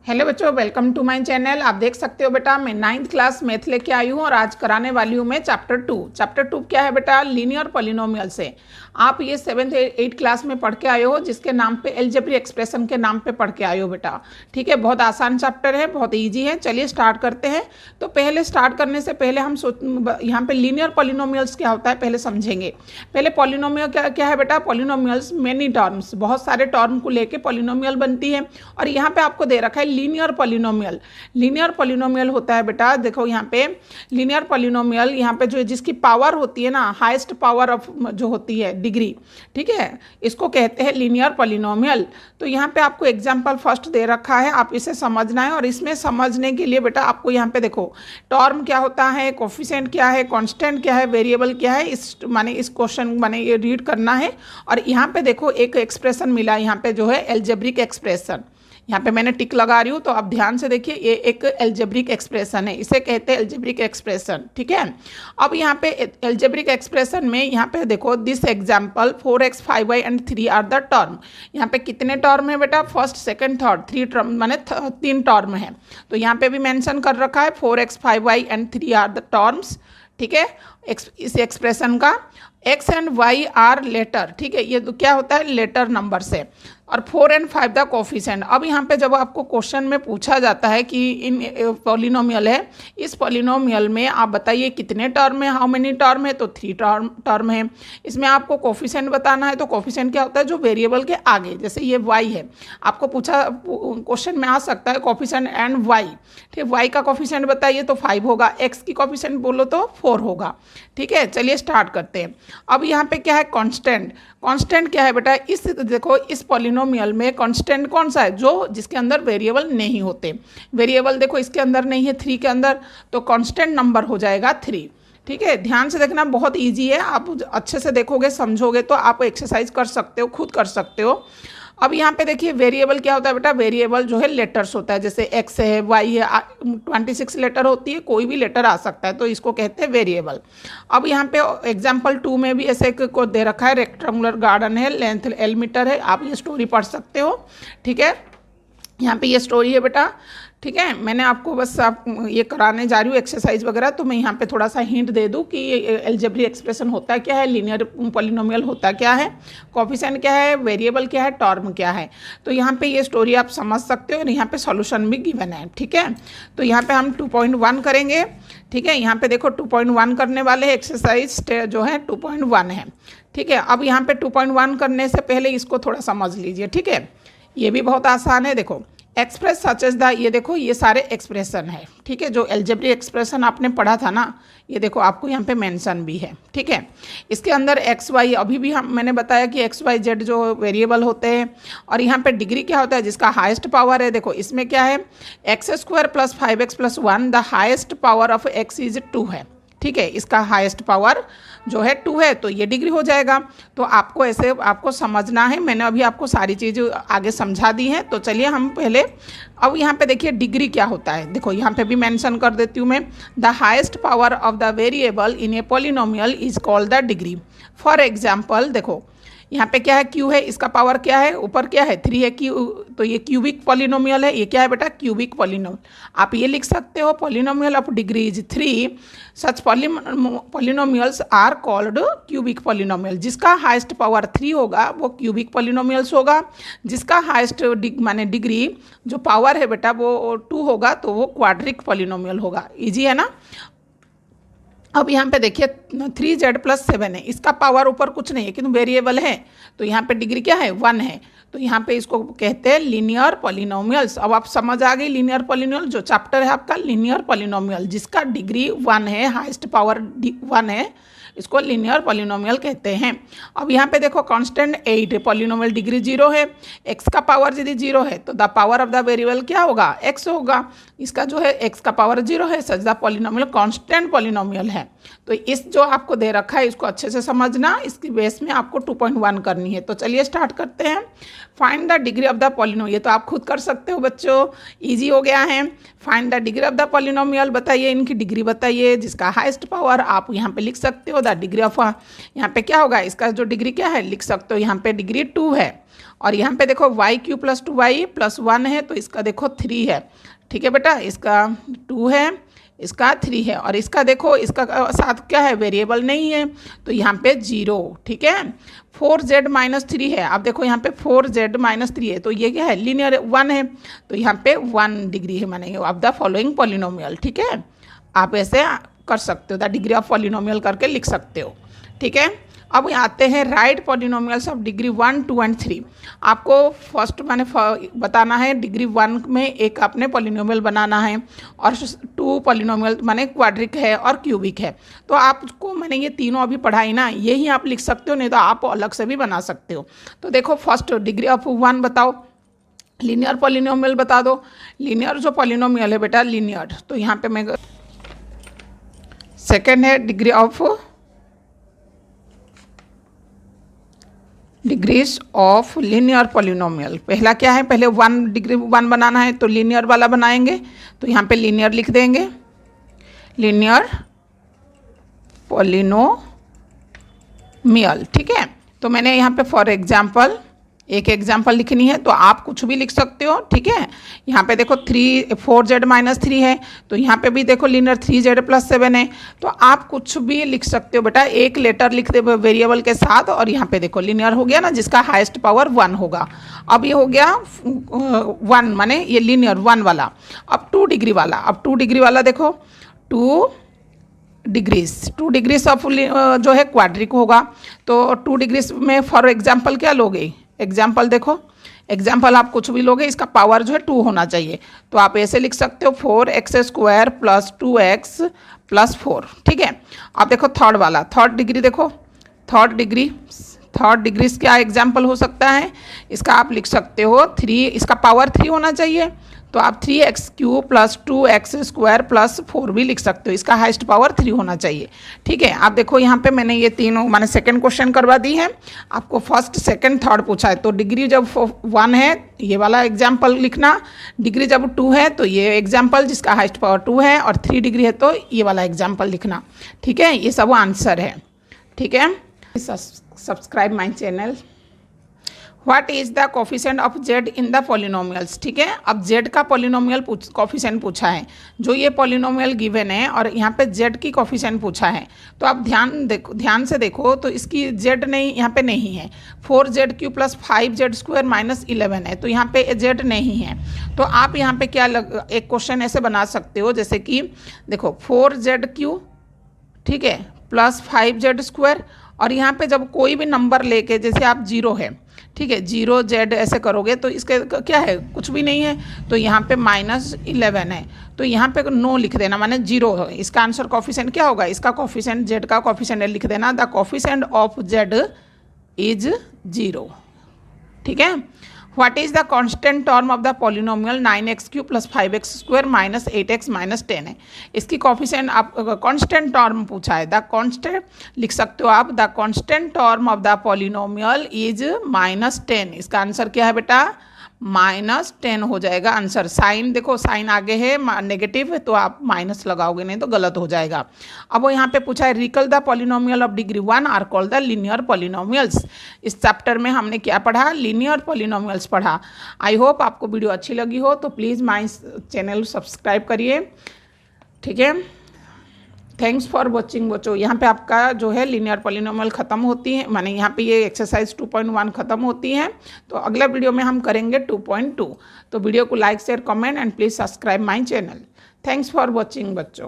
Hello बच्चों, welcome to my channel. आप देख सकते हो बेटा, मैं 9th क्लास मैथ लेके आई हूँ और आज कराने वाली हूँ मैं चैप्टर 2 क्या है बेटा, लीनियर पॉलिनोमियल से। आप ये 7th 8th क्लास में पढ़ के आए हो, जिसके नाम पे अलजेब्रिक एक्सप्रेशन के नाम पे पढ़ के आए हो बेटा। ठीक है, बहुत आसान चैप्टर है, बहुत ईजी है। चलिए स्टार्ट करते हैं। तो पहले स्टार्ट करने से पहले हम यहाँ पे लीनियर पॉलिनोमियल्स क्या होता है पहले समझेंगे। पहले पॉलिनोमियल क्या है बेटा, पॉलिनोमियल्स मेनी टर्म्स, बहुत सारे टर्म को लेके पॉलिनोमियल बनती है। और यहाँ पे आपको दे रखा है लीनियर पॉलिनोमियल। लीनियर पॉलिनोमियल होता है बेटा, देखो यहाँ पे लीनियर पॉलिनोमियल, यहाँ पे जो जिसकी पावर होती है ना, हाईएस्ट पावर ऑफ जो होती है डिग्री, ठीक है, इसको कहते हैं लीनियर पॉलिनोमियल। तो यहाँ पे आपको एग्जांपल फर्स्ट दे रखा है, आप इसे समझना है। और इसमें समझने के लिए बेटा आपको यहाँ पे देखो टर्म क्या होता है, कोफिशिएंट क्या है, कांस्टेंट क्या है, वेरिएबल क्या है, इस क्वेश्चन ये रीड करना है। और यहाँ पे देखो एक एक्सप्रेशन मिला, यहाँ पे जो है अलजेब्रिक एक्सप्रेशन, यहाँ पे मैंने टिक लगा रही हूँ, तो आप ध्यान से देखिए, ये एक अलजेब्रिक एक्सप्रेशन है, इसे कहते हैं अलजेब्रिक एक्सप्रेशन। ठीक है, अब यहाँ पे अलजेब्रिक एक्सप्रेशन में यहाँ पे देखो this example 4x 5y and 3 are the term. यहाँ पे कितने टर्म है बेटा, फर्स्ट सेकंड थर्ड, 3 टर्म माने 3 टर्म है। तो यहाँ पे भी मेंशन कर रखा है 4x 5y and 3 are the terms. ठीक है, इस एक्सप्रेशन का x and y are letter, ठीक है, ये तो क्या होता है लेटर नंबर से, और 4 एंड 5 द कोफिशिएंट। अब यहाँ पे जब आपको क्वेश्चन में पूछा जाता है कि इन पॉलिनोमियल है, इस पॉलिनोमियल में आप बताइए कितने टर्म है, हाउ मेनी टर्म है, तो 3 टर्म है। इसमें आपको कोफिशिएंट बताना है, तो कोफिशिएंट क्या होता है, जो वेरिएबल के आगे, जैसे ये y है, आपको पूछा क्वेश्चन में आ सकता है कोफिशिएंट एंड y, ठीक है, y का कोफिशिएंट बताइए तो 5 होगा, x की कोफिशिएंट बोलो तो 4 होगा। ठीक है, चलिए स्टार्ट करते हैं। अब यहाँ पे क्या है, कांस्टेंट। कांस्टेंट क्या है बेटा, इस देखो इस पॉलिनोमियल में कांस्टेंट कौन सा है, जो जिसके अंदर वेरिएबल नहीं होते। वेरिएबल देखो इसके अंदर नहीं है, 3 के अंदर, तो कांस्टेंट नंबर हो जाएगा 3। ठीक है, ध्यान से देखना, बहुत इजी है, आप अच्छे से देखोगे समझोगे तो आप एक्सरसाइज कर सकते हो, खुद कर सकते हो। अब यहाँ पे देखिए वेरिएबल क्या होता है बेटा, वेरिएबल जो है लेटर्स होता है, जैसे x है, y है, 26 लेटर होती है, कोई भी लेटर आ सकता है, तो इसको कहते हैं वेरिएबल। अब यहाँ पे एग्जाम्पल 2 में भी ऐसे को दे रखा है, रेक्टेंगुलर गार्डन है, लेंथ L मीटर है, आप ये स्टोरी पढ़ सकते हो। ठीक है, यहाँ पे ये स्टोरी है बेटा। ठीक है, मैंने आपको बस आप ये कराने जा रही हूँ एक्सरसाइज वगैरह, तो मैं यहाँ पे थोड़ा सा हिंट दे दूँ कि ये अलजेब्रिक एक्सप्रेशन होता क्या है, लीनियर पॉलिनोमियल होता क्या है, कोफिशिएंट क्या है, वेरिएबल क्या है, टर्म क्या है। तो यहाँ पे ये स्टोरी आप समझ सकते हो, और यहाँ पे सॉल्यूशन भी गिवन है। ठीक है, तो यहाँ पे हम 2.1 करेंगे। ठीक है, यहाँ पे देखो 2.1 करने वाले एक्सरसाइज जो है 2.1 है। ठीक है, अब यहाँ पे 2.1 करने से पहले इसको थोड़ा समझ लीजिए। ठीक है, ये भी बहुत आसान है। देखो एक्सप्रेस सच एज द, ये देखो ये सारे एक्सप्रेशन है। ठीक है, जो अलजेब्रिक एक्सप्रेशन आपने पढ़ा था ना, ये देखो आपको यहाँ पे मेंशन भी है। ठीक है, इसके अंदर एक्स वाई, अभी भी मैंने बताया कि एक्स वाई जेड जो वेरिएबल होते हैं, और यहाँ पे डिग्री क्या होता है, जिसका हाईएस्ट पावर है। देखो इसमें क्या है, x² + 5x + 1, the highest power of x is 2 है। ठीक है, इसका हाईएस्ट पावर जो है 2 है, तो ये डिग्री हो जाएगा। तो आपको ऐसे आपको समझना है, मैंने अभी आपको सारी चीज़ें आगे समझा दी हैं। तो चलिए हम पहले, अब यहाँ पे देखिए डिग्री क्या होता है, देखो यहाँ पे भी मेंशन कर देती हूँ मैं, the highest power of the variable in a polynomial is called the degree. For example देखो यहाँ पे क्या है, क्यू है, इसका पावर क्या है, ऊपर क्या है 3 है, क्यू, तो ये क्यूबिक पॉलिनोमियल है। ये क्या है बेटा, क्यूबिक पॉलिनोमियल। आप ये लिख सकते हो, polynomial of degree is 3, such polynomials are called cubic polynomial. जिसका हाईएस्ट पावर 3 होगा वो क्यूबिक पॉलिनोमियल्स होगा, जिसका हाईएस्ट माने डिग्री जो पावर है बेटा वो 2 होगा, तो वो क्वाड्रिक पॉलिनोमियल होगा। ईजी है ना। अब यहाँ पे देखिए 3z + 7 है, इसका पावर ऊपर कुछ नहीं है, किंतु वेरिएबल है, तो यहाँ पे डिग्री क्या है 1 है, तो यहाँ पे इसको कहते हैं लीनियर पॉलिनोमियल्स। अब आप समझ आ गई, लीनियर पॉलिनोमियल जो चैप्टर है आपका लीनियर पॉलिनोमियल, जिसका डिग्री 1 है, हाईएस्ट पावर 1 है, इसको लीनियर पॉलिनोमियल कहते हैं। अब यहाँ पे देखो कांस्टेंट 8 है, पॉलिनोमियल डिग्री 0 है, x का पावर यदि 0 है तो the power of the variable क्या होगा, x होगा। इसका जो है x का पावर 0 है, सच द पॉलिनोमियल कांस्टेंट पॉलिनोमियल है। तो इस जो आपको दे रखा है इसको अच्छे से समझना, इसकी बेस में आपको 2.1 करनी है। तो चलिए स्टार्ट करते हैं। Find the degree of the polynomial, ये तो आप खुद कर सकते हो बच्चों, इजी हो गया है। Find the degree of the polynomial, बताइए इनकी डिग्री बताइए, जिसका हाईएस्ट पावर आप यहाँ पे लिख सकते हो द डिग्री ऑफ, यहाँ पे क्या होगा, इसका जो डिग्री क्या है लिख सकते हो, यहाँ पे डिग्री 2 है, और यहाँ पे देखो Y Q plus 2y plus 1 है, तो इसका देखो 3 है। ठीक है बेटा, इसका 2 है, इसका 3 है, और इसका देखो इसका साथ क्या है, वेरिएबल नहीं है, तो यहाँ पे 0। ठीक है, 4z माइनस 3 है। अब देखो यहाँ पे 4z माइनस 3 है, तो ये क्या है, लीनियर 1 है, तो यहाँ पे 1 डिग्री है मानेंगे ऑफ द फॉलोइंग पॉलिनोमियल। ठीक है, आप ऐसे कर सकते हो, द डिग्री ऑफ पॉलिनोमियल करके लिख सकते हो। ठीक है, अब आते हैं right polynomials of degree 1, 2 and 3। आपको फर्स्ट मैंने बताना है डिग्री 1 में एक आपने पॉलिनोमियल बनाना है, और 2 पॉलिनोमियल माने क्वाड्रिक है और क्यूबिक है। तो आपको मैंने ये तीनों अभी पढ़ाई ना, यही आप लिख सकते हो, नहीं तो आप अलग से भी बना सकते हो। तो देखो फर्स्ट डिग्री ऑफ 1 बताओ, लीनियर पॉलिनोमियल बता दो। लीनियर जो पॉलिनोमियल है बेटा लीनियर, तो यहाँ पे मैं सेकेंड है डिग्रीज ऑफ लीनियर पॉलिनोमियल। पहला क्या है, पहले डिग्री 1 बनाना है, तो लीनियर वाला बनाएंगे, तो यहाँ पे लीनियर लिख देंगे, लीनियर पॉलिनोमियल। ठीक है, तो मैंने यहाँ पे फॉर एग्जाम्पल एक एग्जाम्पल लिखनी है, तो आप कुछ भी लिख सकते हो। ठीक है, यहाँ पे देखो 4z माइनस 3 है, तो यहाँ पे भी देखो लीनियर 3z प्लस 7 है, तो आप कुछ भी लिख सकते हो बेटा, एक लेटर लिख दे वेरिएबल के साथ, और यहाँ पे देखो लीनियर हो गया ना, जिसका हाईएस्ट पावर 1 होगा। अब ये हो गया 1 माने ये लीनियर 1 वाला। अब 2 डिग्री वाला, अब 2 डिग्री वाला देखो 2 डिग्रीज ऑफ जो है क्वाड्रिक होगा, तो 2 डिग्रीज में फॉर एग्जाम्पल क्या लोगे, एग्जाम्पल देखो, एग्जाम्पल आप कुछ भी लोगे, इसका पावर जो है 2 होना चाहिए, तो आप ऐसे लिख सकते हो 4x² प्लस 2x प्लस 4। ठीक है, आप देखो थर्ड वाला, थर्ड डिग्री देखो, थर्ड डिग्री क्या एग्जाम्पल हो सकता है, इसका आप लिख सकते हो 3, इसका पावर 3 होना चाहिए, तो आप 3x³ प्लस 2x² प्लस 4 भी लिख सकते हो, इसका हाईएस्ट पावर 3 होना चाहिए। ठीक है, आप देखो यहाँ पे मैंने ये तीनों मैंने सेकंड क्वेश्चन करवा दी है, आपको फर्स्ट सेकंड थर्ड पूछा है, तो डिग्री जब 1 है ये वाला एग्जाम्पल लिखना, डिग्री जब 2 है तो ये एग्जाम्पल जिसका हाईएस्ट पावर 2 है, और 3 डिग्री है तो ये वाला एग्जाम्पल लिखना। ठीक है, ये सब आंसर है। ठीक है, subscribe my channel. What is the coefficient of Z in the polynomials. ठीक है, अब जेड का पॉलिनोमियल कोफिशिएंट पूछा है, जो ये पॉलिनोमियल गिवन है, और यहाँ पे जेड की कोफिशिएंट पूछा है, तो आप ध्यान से देखो, तो इसकी जेड नहीं, यहाँ पे नहीं है। 4z³ प्लस 5z² माइनस 11 है, तो यहाँ पे जेड नहीं है। तो आप यहाँ पे क्या एक क्वेश्चन ऐसे बना सकते हो, जैसे कि देखो 4z³, ठीक है, प्लस 5z², और यहाँ पे जब कोई भी नंबर लेके, जैसे आप 0 है, ठीक है, 0z ऐसे करोगे तो इसके क्या है, कुछ भी नहीं है, तो यहाँ पे -11 है, तो यहाँ पे नो लिख देना, माने 0 है। इसका आंसर कोफिशिएंट क्या होगा, इसका कोफिशिएंट जेड का कोफिशिएंट लिख देना, the coefficient of Z is 0। ठीक है, what is the constant term of the polynomial 9x³ plus 5x² minus 8x minus 10 है। इसकी कोफिशिएंट आप कांस्टेंट टर्म पूछा है, द कांस्टेंट लिख सकते हो आप, the constant term of the polynomial is -10। इसका आंसर क्या है बेटा, -10 हो जाएगा आंसर। साइन देखो, साइन आगे है नेगेटिव है, तो आप माइनस लगाओगे, नहीं तो गलत हो जाएगा। अब वो यहाँ पे पूछा है recall the polynomial of degree 1 are called the linear polynomials. इस चैप्टर में हमने क्या पढ़ा, लीनियर पॉलिनोमियल्स पढ़ा। आई होप आपको वीडियो अच्छी लगी हो, तो प्लीज़ माई चैनल सब्सक्राइब करिए। ठीक है, थैंक्स फॉर वॉचिंग बच्चों। यहाँ पे आपका जो है लीनियर पॉलिनोमियल ख़त्म होती है, माने यहाँ पे ये एक्सरसाइज 2.1 ख़त्म होती है। तो अगला वीडियो में हम करेंगे 2.2। तो वीडियो को like share comment and please subscribe my channel. Thanks for watching बच्चों।